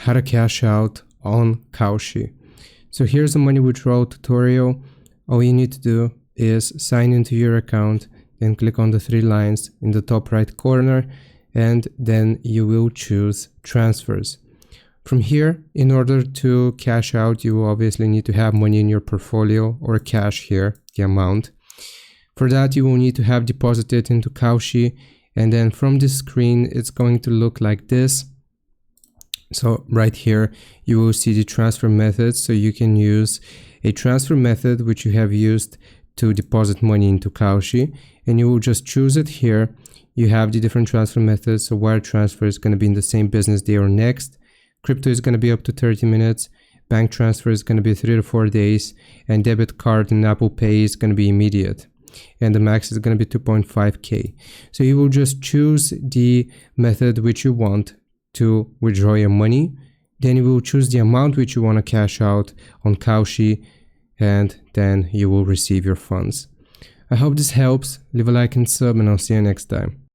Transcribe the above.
how to cash out on Kalshi. So here's a money withdrawal tutorial. All you need to do is sign into your account, then click on the three lines in the top right corner, and then you will choose transfers. From here, in order to cash out, you will obviously need to have money in your portfolio or cash here, the amount. For that, you will need to have deposited into Kalshi, and then from this screen, it's going to look like this. So right here, you will see the transfer methods. So you can use a transfer method which you have used to deposit money into Kalshi, and you will just choose it here. You have the different transfer methods. So wire transfer is going to be in the same business day or next. Crypto is going to be up to 30 minutes. Bank transfer is going to be 3 to 4 days, and debit card and Apple Pay is going to be immediate. And the max is going to be 2.5K. So you will just choose the method which you want to withdraw your money. Then you will choose the amount which you want to cash out on Kalshi, and then you will receive your funds. I hope this helps. Leave a like and sub, and I'll see you next time.